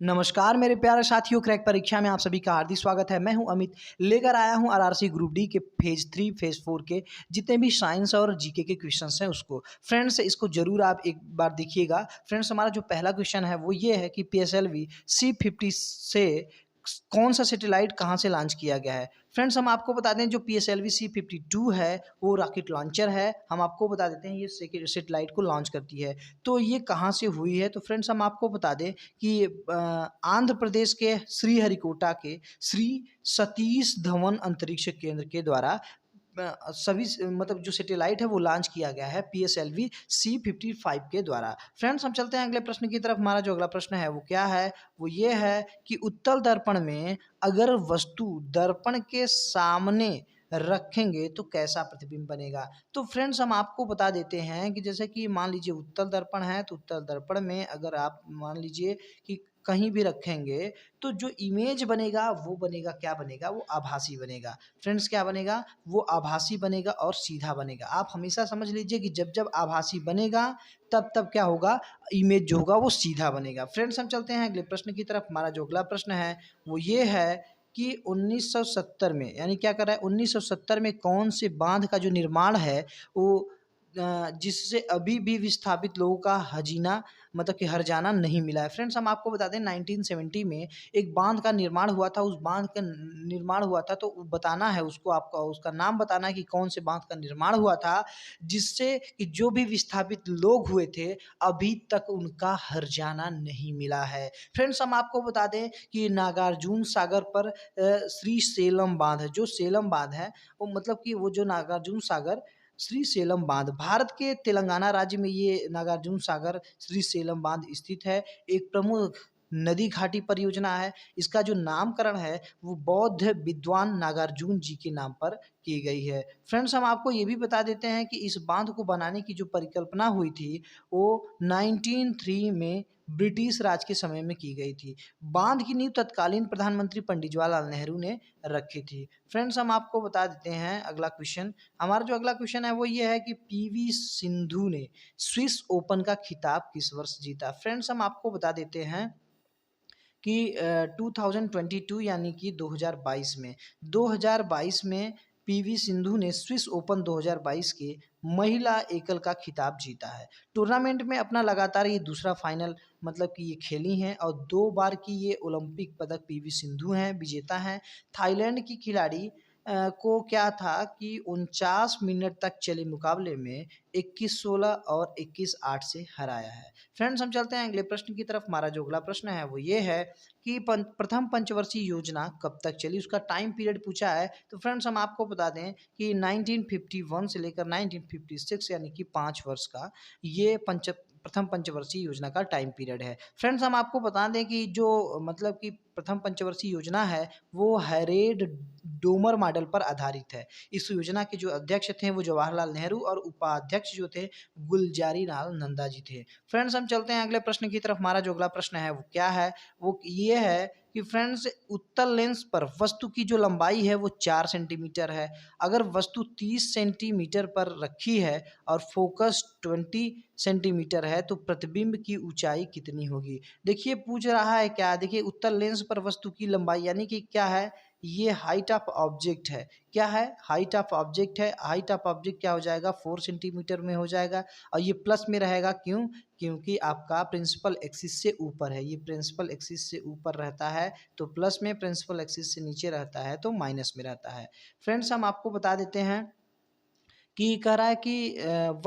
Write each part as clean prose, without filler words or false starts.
नमस्कार मेरे प्यारे साथियों, क्रैक परीक्षा में आप सभी का हार्दिक स्वागत है। मैं हूं अमित, लेकर आया हूं आरआरसी ग्रुप डी के फेज 3 फेज 4 के जितने भी साइंस और जीके के क्वेश्चंस हैं उसको। फ्रेंड्स, इसको जरूर आप एक बार देखिएगा। फ्रेंड्स, हमारा जो पहला क्वेश्चन है वो ये है कि पीएसएलवी C-50 से कौन सा सैटेलाइट कहाँ से लॉन्च किया गया है। फ्रेंड्स, हम आपको बता दें जो पीएसएलवी C-52 है वो रॉकेट लॉन्चर है। हम आपको बता देते हैं ये सैटेलाइट को लॉन्च करती है। तो ये कहाँ से हुई है, तो फ्रेंड्स हम आपको बता दें कि आंध्र प्रदेश के श्रीहरिकोटा के श्री सतीश धवन अंतरिक्ष केंद्र के द्वारा सभी मतलब जो सैटेलाइट है वो लॉन्च किया गया है पीएसएलवी C-55 के द्वारा। फ्रेंड्स, हम चलते हैं अगले प्रश्न की तरफ। हमारा जो अगला प्रश्न है वो क्या है, वो ये है कि उत्तल दर्पण में अगर वस्तु दर्पण के सामने रखेंगे तो कैसा प्रतिबिंब बनेगा। तो फ्रेंड्स, हम आपको बता देते हैं कि जैसे कि मान लीजिए उत्तल दर्पण है, तो उत्तल दर्पण में अगर आप मान लीजिए कि कहीं भी रखेंगे तो जो इमेज बनेगा वो बनेगा, क्या बनेगा, वो आभासी बनेगा। फ्रेंड्स, क्या बनेगा, वो आभासी बनेगा और सीधा बनेगा। आप हमेशा समझ लीजिए कि जब जब आभासी बनेगा तब तब क्या होगा, इमेज जो होगा वो सीधा बनेगा। फ्रेंड्स, हम चलते हैं अगले प्रश्न की तरफ। हमारा जो अगला प्रश्न है वो ये है कि 1970 में, यानी क्या कर रहा है, 1970 में कौन से बांध का जो निर्माण है वो जिससे अभी भी विस्थापित लोगों का हजीना मतलब कि हर्जाना नहीं मिला है। फ्रेंड्स, हम आपको बता दें 1970 में एक बांध का निर्माण हुआ था। उस बांध का निर्माण हुआ था तो बताना है उसको, आपका उसका नाम बताना है कि कौन से बांध का निर्माण हुआ था जिससे कि जो भी विस्थापित लोग हुए थे अभी तक उनका हर्जाना नहीं मिला है। फ्रेंड्स, हम आपको बता दें कि नागार्जुन सागर पर श्री सेलम बांध है। जो सेलम बांध है वो मतलब कि वो जो नागार्जुन सागर श्री सेलम बांध, भारत के तेलंगाना राज्य में ये नागार्जुन सागर श्री सेलम बांध स्थित है। एक प्रमुख नदी घाटी परियोजना है। इसका जो नामकरण है वो बौद्ध विद्वान नागार्जुन जी के नाम पर की गई है। फ्रेंड्स, हम आपको ये भी बता देते हैं कि इस बांध को बनाने की जो परिकल्पना हुई थी वो 1903 में ब्रिटिश राज के समय में की गई थी। बांध की नींव तत्कालीन प्रधानमंत्री पंडित जवाहरलाल नेहरू ने रखी थी। फ्रेंड्स, हम आपको बता देते हैं अगला क्वेश्चन। हमारा जो अगला क्वेश्चन है वो ये है कि पीवी सिंधु ने स्विस ओपन का खिताब किस वर्ष जीता। फ्रेंड्स, हम आपको बता देते हैं कि 2022 यानी कि 2022 में पीवी सिंधु ने स्विस ओपन 2022 के महिला एकल का खिताब जीता है। टूर्नामेंट में अपना लगातार ये दूसरा फाइनल मतलब कि ये खेली हैं और 2 बार की ये ओलंपिक पदक पीवी सिंधु हैं, विजेता हैं। थाईलैंड की खिलाड़ी को क्या था कि 49 मिनट तक चले मुकाबले में 21-16 और 21-8 से हराया है। फ्रेंड्स, हम चलते हैं अगले प्रश्न की तरफ। हमारा जो अगला प्रश्न है वो ये है कि प्रथम पंचवर्षीय योजना कब तक चली, उसका टाइम पीरियड पूछा है। तो फ्रेंड्स, हम आपको बता दें कि 1951 से लेकर 1956 यानी कि 5 वर्ष का ये प्रथम पंचवर्षीय योजना का टाइम पीरियड है। फ्रेंड्स, हम आपको बता दें कि जो मतलब कि प्रथम पंचवर्षीय योजना है वो हैरेड डोमर मॉडल पर आधारित है। इस योजना के जो अध्यक्ष थे वो जवाहरलाल नेहरू और उपाध्यक्ष जो थे गुलजारी लाल नंदा जी थे। फ्रेंड्स, हम चलते हैं अगले प्रश्न की तरफ। हमारा जो अगला प्रश्न है वो क्या है, वो ये है कि फ्रेंड्स उत्तल लेंस पर वस्तु की जो लंबाई है वो 4 सेंटीमीटर है। अगर वस्तु 30 सेंटीमीटर पर रखी है और फोकस 20 सेंटीमीटर है तो प्रतिबिंब की ऊंचाई कितनी होगी। देखिए पूछ रहा है क्या, देखिए उत्तल लेंस पर वस्तु की लंबाई यानी कि क्या है, ये हाइट ऑफ ऑब्जेक्ट है। क्या है, हाइट ऑफ ऑब्जेक्ट है। हाइट ऑफ ऑब्जेक्ट क्या हो जाएगा, 4 सेंटीमीटर में हो जाएगा और ये प्लस में रहेगा। क्यों, क्योंकि आपका प्रिंसिपल एक्सिस से ऊपर है। ये प्रिंसिपल एक्सिस से ऊपर रहता है तो प्लस में, प्रिंसिपल एक्सिस से नीचे रहता है तो माइनस में रहता है। फ्रेंड्स, हम आपको बता देते हैं कि कह रहा है कि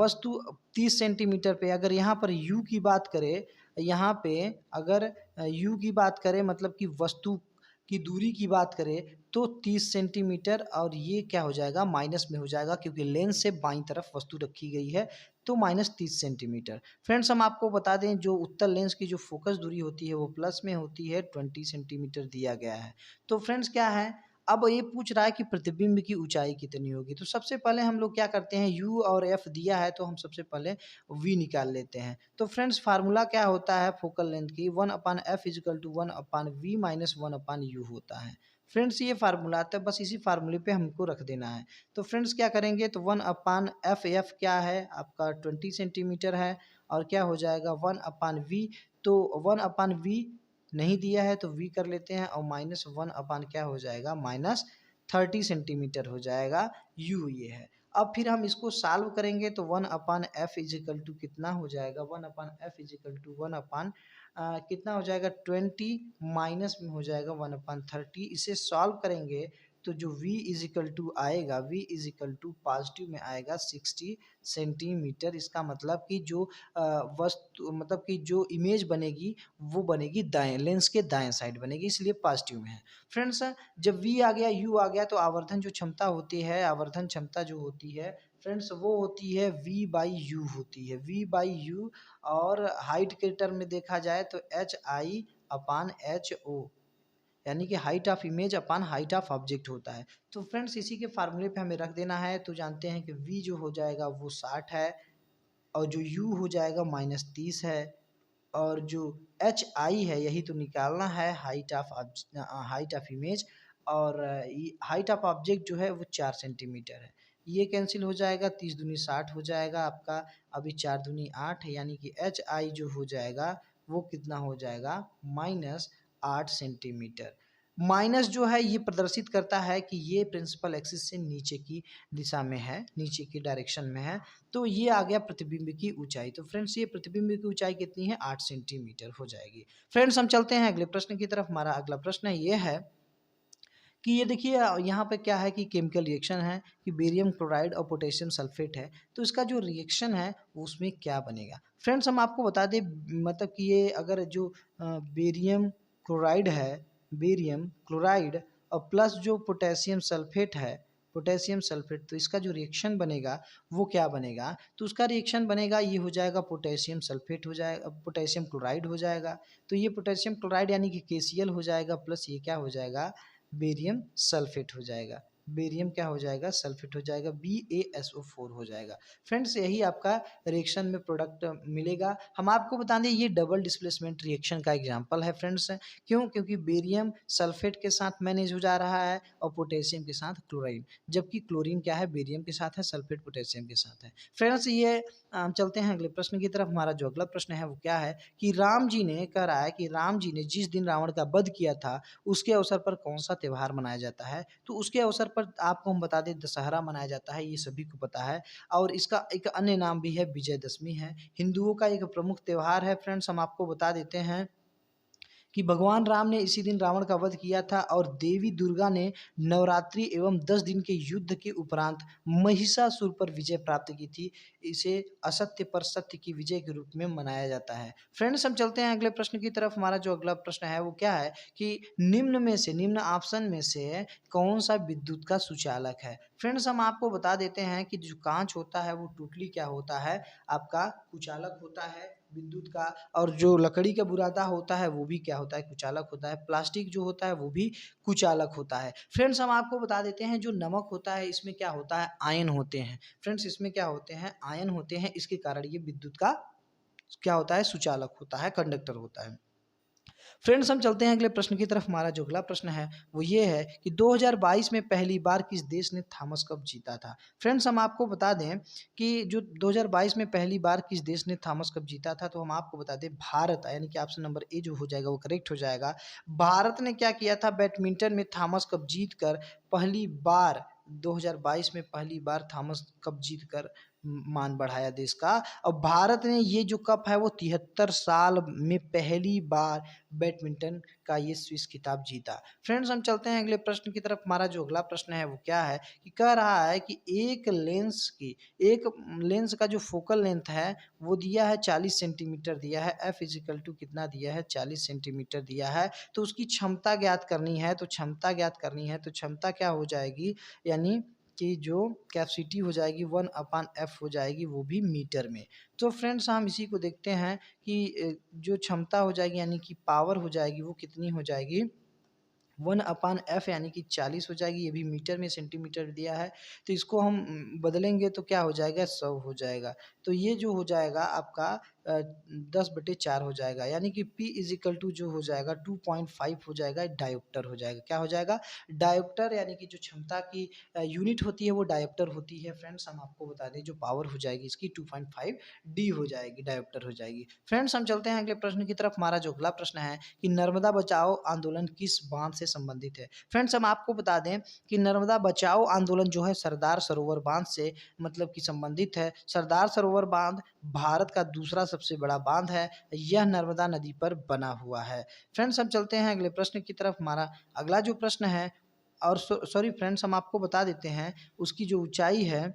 वस्तु 30 सेंटीमीटर पे, अगर यहाँ पर यू की बात करें, यहाँ पे अगर यू की बात करें मतलब कि वस्तु की दूरी की बात करें तो 30 सेंटीमीटर और ये क्या हो जाएगा, माइनस में हो जाएगा क्योंकि लेंस से बाईं तरफ वस्तु रखी गई है तो -30 सेंटीमीटर। फ्रेंड्स, हम आपको बता दें जो उत्तल लेंस की जो फोकस दूरी होती है वो प्लस में होती है, 20 सेंटीमीटर दिया गया है। तो फ्रेंड्स क्या है, अब ये पूछ रहा है कि प्रतिबिंब की ऊंचाई कितनी होगी। तो सबसे पहले हम लोग क्या करते हैं, यू और एफ दिया है तो हम सबसे पहले वी निकाल लेते हैं। तो फ्रेंड्स फार्मूला क्या होता है फोकल लेंथ की, 1/f = 1/v - 1/u होता है। फ्रेंड्स, ये फार्मूला आता है, बस इसी फार्मूले पे हमको रख देना है। तो फ्रेंड्स क्या करेंगे, तो 1/f क्या है आपका 20 सेंटीमीटर है और क्या हो जाएगा 1/v, तो 1/v नहीं दिया है तो v कर लेते हैं और -1 अपान क्या हो जाएगा, -30 सेंटीमीटर हो जाएगा, u ये है। अब फिर हम इसको सॉल्व करेंगे तो 1 अपान एफ इजिकल टू कितना हो जाएगा, 1 अपान एफ इजिकल टू 1 अपान कितना हो जाएगा 20 माइनस में हो जाएगा 1 अपान 30। इसे सॉल्व करेंगे तो जो v इजिकल टू आएगा, v इजिकल टू पॉजिटिव में आएगा 60 सेंटीमीटर। इसका मतलब कि जो वस्तु मतलब कि जो इमेज बनेगी वो बनेगी दाएं, लेंस के दाएं साइड बनेगी, इसलिए पॉजिटिव में है। फ्रेंड्स जब v आ गया, u आ गया तो आवर्धन जो क्षमता होती है, आवर्धन क्षमता जो होती है फ्रेंड्स वो होती है v बाई यू होती है, v बाई यू। और हाइट के टर्म में देखा जाए तो H I upon H O, यानी कि height of image upon height of object होता है। तो फ्रेंड्स इसी के फार्मूले पे हमें रख देना है। तो जानते हैं कि v जो हो जाएगा वो 60 है और जो u हो जाएगा -30 है और जो एच आई है यही तो निकालना है, हाइट ऑफ इमेज। और हाइट ऑफ ऑब्जेक्ट जो है वो 4 सेंटीमीटर है। ये कैंसिल हो जाएगा, 30 दूनी 60 हो जाएगा आपका, अभी 4 दूनी 8 है, यानी कि एच आई जो हो जाएगा वो कितना हो जाएगा, -8 सेंटीमीटर। माइनस जो है ये प्रदर्शित करता है कि ये प्रिंसिपल एक्सिस से नीचे की दिशा में है, नीचे की डायरेक्शन में है। तो ये आ गया प्रतिबिंब की ऊंचाई। तो फ्रेंड्स ये प्रतिबिंब की ऊंचाई कितनी है, 8 सेंटीमीटर हो जाएगी। फ्रेंड्स हम चलते हैं अगले प्रश्न की तरफ। हमारा अगला प्रश्न ये है कि ये देखिए यहाँ पे क्या है कि केमिकल रिएक्शन है कि बेरियम क्लोराइड और पोटेशियम सल्फेट है। तो इसका जो रिएक्शन है उसमें क्या बनेगा। फ्रेंड्स हम आपको बता दें मतलब कि ये अगर जो बेरियम क्लोराइड है, बेरियम क्लोराइड और प्लस जो पोटेशियम सल्फेट है, पोटेशियम सल्फेट, तो इसका जो रिएक्शन बनेगा वो क्या बनेगा। तो उसका रिएक्शन बनेगा ये हो जाएगा पोटेशियम सल्फेट हो जाएगा, पोटेशियम क्लोराइड हो जाएगा। तो ये पोटेशियम क्लोराइड यानी कि KCl हो जाएगा, प्लस ये क्या हो जाएगा, बेरियम सल्फेट हो जाएगा। बेरियम क्या हो जाएगा, सल्फेट हो जाएगा, BaSO4 हो जाएगा। फ्रेंड्स यही आपका रिएक्शन में प्रोडक्ट मिलेगा। हम आपको बता दें ये डबल डिस्प्लेसमेंट रिएक्शन का एग्जांपल है फ्रेंड्स। क्यों, क्योंकि बेरियम सल्फेट के साथ मैनेज हो जा रहा है और पोटेशियम के साथ क्लोराइन, जबकि क्लोरीन क्या है, बेरियम के साथ है, सल्फेट पोटेशियम के साथ है। फ्रेंड्स ये चलते हैं अगले प्रश्न की तरफ। हमारा जो अगला प्रश्न है वो क्या है कि राम जी ने कह रहा है कि राम जी ने जिस दिन रावण का वध किया था उसके अवसर पर कौन सा त्यौहार मनाया जाता है। तो उसके अवसर पर आपको हम बता दें दशहरा मनाया जाता है, ये सभी को पता है। और इसका एक अन्य नाम भी है, विजयदशमी है, हिंदुओं का एक प्रमुख त्यौहार है। फ्रेंड्स हम आपको बता देते हैं कि भगवान राम ने इसी दिन रावण का वध किया था और देवी दुर्गा ने नवरात्रि एवं 10 दिन के युद्ध के उपरांत महिषासुर पर विजय प्राप्त की थी। इसे असत्य पर सत्य की विजय के रूप में मनाया जाता है। फ्रेंड्स हम चलते हैं अगले प्रश्न की तरफ। हमारा जो अगला प्रश्न है वो क्या है कि निम्न ऑप्शन में से कौन सा विद्युत का सुचालक है। फ्रेंड्स हम आपको बता देते हैं कि जो कांच होता है वो टोटली क्या होता है, आपका कुचालक होता है विद्युत का। और जो लकड़ी का बुरादा होता है वो भी क्या होता है, कुचालक होता है। प्लास्टिक जो होता है वो भी कुचालक होता है। फ्रेंड्स हम आपको बता देते हैं जो नमक होता है इसमें क्या होता है, आयन होते हैं। फ्रेंड्स इसमें क्या होते हैं, आयन होते हैं, इसके कारण ये विद्युत का क्या होता है, सुचालक होता है, कंडक्टर होता है। फ्रेंड्स हम चलते हैं अगले प्रश्न की तरफ। हमारा जो अगला प्रश्न है वो ये है कि 2022 में पहली बार किस देश ने थॉमस कप जीता था। फ्रेंड्स हम आपको बता दें कि जो 2022 में पहली बार किस देश ने थॉमस कप जीता था, तो हम आपको बता दें भारत, यानी कि ऑप्शन नंबर ए जो हो जाएगा वो करेक्ट हो जाएगा। भारत ने क्या किया था, बैडमिंटन में थॉमस कप जीत कर पहली बार 2022 में पहली बार थॉमस कप जीत कर मान बढ़ाया देश का। और भारत ने ये जो कप है वो 73 साल में पहली बार बैडमिंटन का ये स्विस खिताब जीता। फ्रेंड्स हम चलते हैं अगले प्रश्न की तरफ। हमारा जो अगला प्रश्न है वो क्या है कि कह रहा है कि एक लेंस का जो फोकल लेंथ है वो दिया है 40 सेंटीमीटर दिया है, एफ इजिकल टू कितना दिया है, 40 सेंटीमीटर दिया है। तो उसकी क्षमता ज्ञात करनी है, तो क्षमता ज्ञात करनी है, तो क्षमता क्या हो जाएगी, यानी कि जो कैपेसिटी हो जाएगी 1/f हो जाएगी, वो भी मीटर में। तो फ्रेंड्स हम इसी को देखते हैं कि जो क्षमता हो जाएगी यानी कि पावर हो जाएगी वो कितनी हो जाएगी, 1/f यानी कि 40 हो जाएगी। ये भी मीटर में, सेंटीमीटर दिया है तो इसको हम बदलेंगे तो क्या हो जाएगा, 100 हो जाएगा। तो ये जो हो जाएगा आपका 10/4 हो जाएगा, यानी कि P इज इक्वल टू जो हो जाएगा 2.5 हो जाएगा, डायोप्टर हो जाएगा। क्या हो जाएगा? डायोप्टर, यानी कि जो क्षमता की यूनिट होती है वो डायोप्टर होती है। फ्रेंड्स हम आपको बता दें जो पावर हो जाएगी इसकी 2.5 डी हो जाएगी, डायोप्टर हो जाएगी। फ्रेंड्स हम चलते हैं अगले प्रश्न की तरफ। हमारा जो अगला प्रश्न है कि नर्मदा बचाओ आंदोलन किस बांध से संबंधित है। फ्रेंड्स हम आपको बता दें कि नर्मदा बचाओ आंदोलन जो है सरदार सरोवर बांध से मतलब कि संबंधित है। सरदार सरोवर बांध भारत का दूसरा सबसे बड़ा बांध है। यह नर्मदा नदी पर बना हुआ है। फ्रेंड्स हम चलते हैं अगले प्रश्न की तरफ। हमारा अगला जो प्रश्न है, और सॉरी फ्रेंड्स हम आपको बता देते हैं उसकी जो ऊंचाई है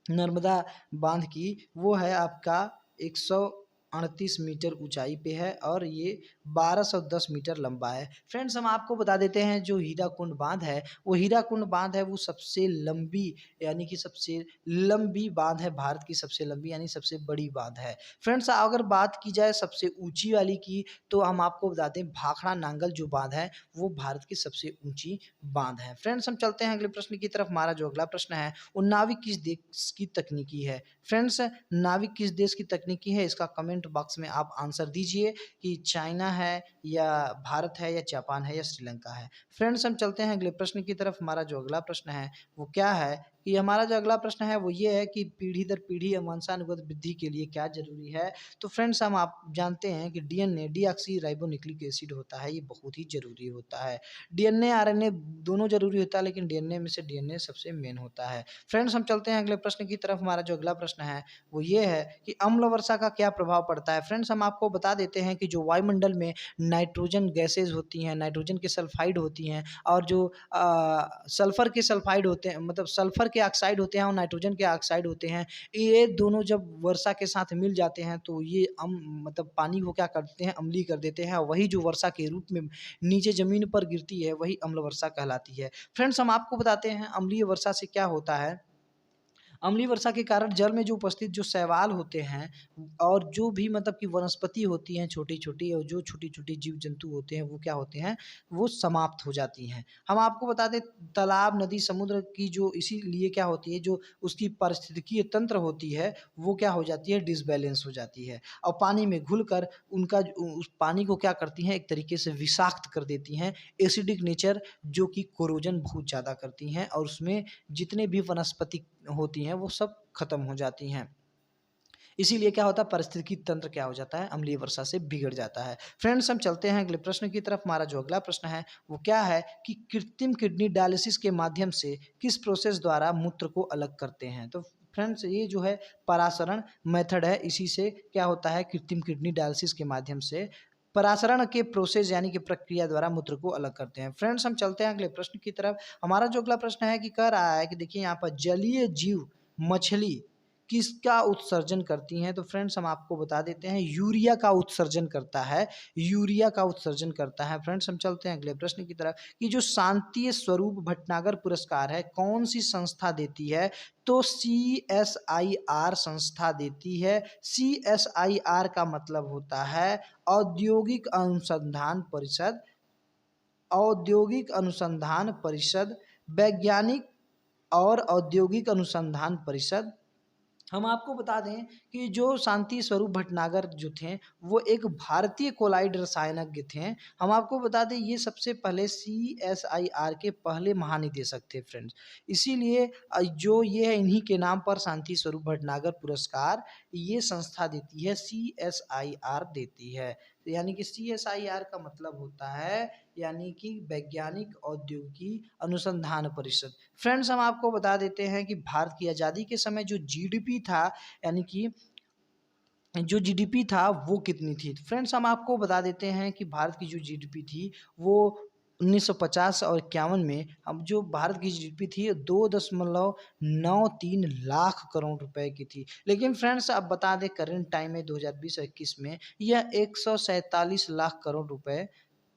नर्मदा बांध की, वो है आपका 138 मीटर ऊंचाई पे है और ये 1210 मीटर लंबा है। फ्रेंड्स हम आपको बता देते हैं जो हीराकुंड बांध है, वो हीराकुंड बांध है वो सबसे लंबी, यानी कि सबसे लंबी बांध है, भारत की सबसे लंबी यानी सबसे बड़ी बांध है। फ्रेंड्स अगर बात की जाए सबसे ऊंची वाली की, तो हम आपको बता दें भाखड़ा नांगल जो बांध है वो भारत की सबसे ऊंची बांध है। फ्रेंड्स हम चलते हैं अगले प्रश्न की तरफ। हमारा जो अगला प्रश्न है वो नाविक किस देश की तकनीकी है। फ्रेंड्स नाविक किस देश की तकनीकी है, इसका कमेंट बॉक्स में आप आंसर दीजिए कि चाइना है या भारत है या जापान है या श्रीलंका है। फ्रेंड्स हम चलते हैं अगले प्रश्न की तरफ। हमारा जो अगला प्रश्न है वो क्या है कि हमारा जो अगला प्रश्न है वो ये है कि पीढ़ी दर पीढ़ी वंशानुगत वृद्धि के लिए क्या जरूरी है। तो फ्रेंड्स हम आप जानते हैं कि डीएनए डीऑक्सी राइबोन्यूक्लिक एसिड होता है, ये बहुत ही जरूरी होता है। डीएनए आरएनए दोनों जरूरी होता है, लेकिन डीएनए में से डीएनए सबसे मेन होता है। फ्रेंड्स हम चलते हैं अगले प्रश्न की तरफ। हमारा जो अगला प्रश्न है वो ये है कि अम्ल वर्षा का क्या प्रभाव पड़ता है। फ्रेंड्स हम आपको बता देते हैं कि जो वायुमंडल में नाइट्रोजन गैसेज होती हैं, नाइट्रोजन के सल्फाइड होती हैं, और जो सल्फर के सल्फाइड होते हैं, मतलब सल्फर के ऑक्साइड होते हैं और नाइट्रोजन के ऑक्साइड होते हैं, ये दोनों जब वर्षा के साथ मिल जाते हैं तो ये मतलब पानी को क्या करते हैं, अम्लीय कर देते हैं। वही जो वर्षा के रूप में नीचे जमीन पर गिरती है वही अम्ल वर्षा कहलाती है। फ्रेंड्स हम आपको बताते हैं अम्लीय वर्षा से क्या होता है। अम्लीय वर्षा के कारण जल में जो उपस्थित जो शैवाल होते हैं और जो भी मतलब कि वनस्पति होती हैं छोटी छोटी, और जो छोटी छोटी जीव जंतु होते हैं वो क्या होते हैं, वो समाप्त हो जाती हैं। हम आपको बता दें तालाब नदी समुद्र की जो इसीलिए क्या होती है, जो उसकी पारिस्थितिकीय तंत्र होती है वो क्या हो जाती है, डिसबैलेंस हो जाती है, और पानी में घुल कर उनका उस पानी को क्या करती हैं, एक तरीके से विषाक्त कर देती हैं। एसिडिक नेचर जो कि कोरोजन बहुत ज़्यादा करती हैं और उसमें जितने भी वनस्पति होती हैं वो सब खत्म हो जाती हैं। इसीलिए क्या होता है, पारिस्थितिकी तंत्र क्या हो जाता है, अम्लीय वर्षा से बिगड़ जाता है। फ्रेंड्स हम चलते हैं अगले प्रश्न की तरफ। हमारा जो अगला प्रश्न है वो क्या है कि कृत्रिम किडनी डायलिसिस के माध्यम से किस प्रोसेस द्वारा मूत्र को अलग करते हैं। तो फ्रेंड्स ये जो है परासरण मेथड है, इसी से क्या होता है, कृत्रिम किडनी डायलिसिस के माध्यम से परासरण के प्रोसेस यानी कि प्रक्रिया द्वारा मूत्र को अलग करते हैं। फ्रेंड्स हम चलते हैं अगले प्रश्न की तरफ। हमारा जो अगला प्रश्न है कि कह रहा है कि देखिए यहाँ पर जलीय जीव मछली किसका उत्सर्जन करती हैं। तो फ्रेंड्स हम आपको बता देते हैं यूरिया का उत्सर्जन करता है, यूरिया का उत्सर्जन करता है। फ्रेंड्स हम चलते हैं अगले प्रश्न की तरफ कि जो शांति स्वरूप भटनागर पुरस्कार है कौन सी संस्था देती है। तो CSIR संस्था देती है। CSIR का मतलब होता है औद्योगिक अनुसंधान परिषद, औद्योगिक अनुसंधान परिषद, वैज्ञानिक और औद्योगिक अनुसंधान परिषद। हम आपको बता दें कि जो शांति स्वरूप भटनागर जो थे वो एक भारतीय कोलाइड रसायनज्ञ थे। हम आपको बता दें ये सबसे पहले CSIR के पहले महानिदेशक थे। फ्रेंड्स इसीलिए जो ये है इन्हीं के नाम पर शांति स्वरूप भटनागर पुरस्कार ये संस्था देती है, CSIR देती है। यानी कि CSIR का मतलब होता है यानी कि वैज्ञानिक औद्योगिक अनुसंधान परिषद। फ्रेंड्स हम आपको बता देते हैं कि भारत की आज़ादी के समय जो जीडीपी था, यानी कि जो जीडीपी था वो कितनी थी। फ्रेंड्स हम आपको बता देते हैं कि भारत की जो जीडीपी थी वो 1950 और 51 में हम जो भारत की जीडीपी थी 2.93 लाख करोड़ रुपए की थी। लेकिन फ्रेंड्स अब बता दें करंट टाइम में 2020 और 21 में यह 147 लाख करोड़ रुपए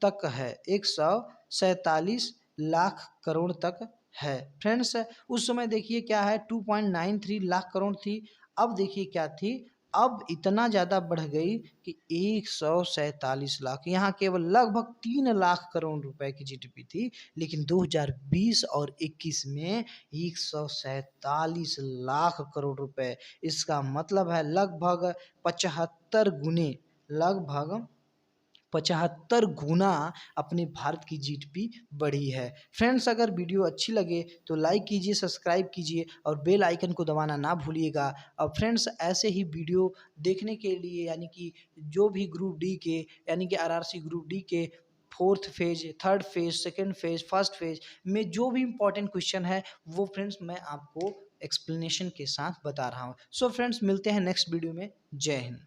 तक है, 147 लाख करोड़ तक है। फ्रेंड्स उस समय देखिए क्या है 2.93 लाख करोड़ थी, अब देखिए क्या थी, अब इतना ज़्यादा बढ़ गई कि 147 लाख, यहाँ केवल लगभग 3 लाख करोड़ रुपए की जीडीपी थी, लेकिन 2020 और 21 में 147 लाख करोड़ रुपए। इसका मतलब है लगभग 75 गुने, लगभग 75 गुना अपने भारत की जीडीपी बढ़ी है। फ्रेंड्स, अगर वीडियो अच्छी लगे तो लाइक कीजिए, सब्सक्राइब कीजिए और बेल आइकन को दबाना ना भूलिएगा। और फ्रेंड्स, ऐसे ही वीडियो देखने के लिए यानी कि जो भी ग्रुप डी के यानी कि आरआरसी ग्रुप डी के fourth phase, third phase, second phase, first phase में जो भी इंपॉर्टेंट क्वेश्चन है वो फ्रेंड्स मैं आपको एक्सप्लेनेशन के साथ बता रहा हूँ। सो फ्रेंड्स, मिलते हैं नेक्स्ट वीडियो में। जय हिंद।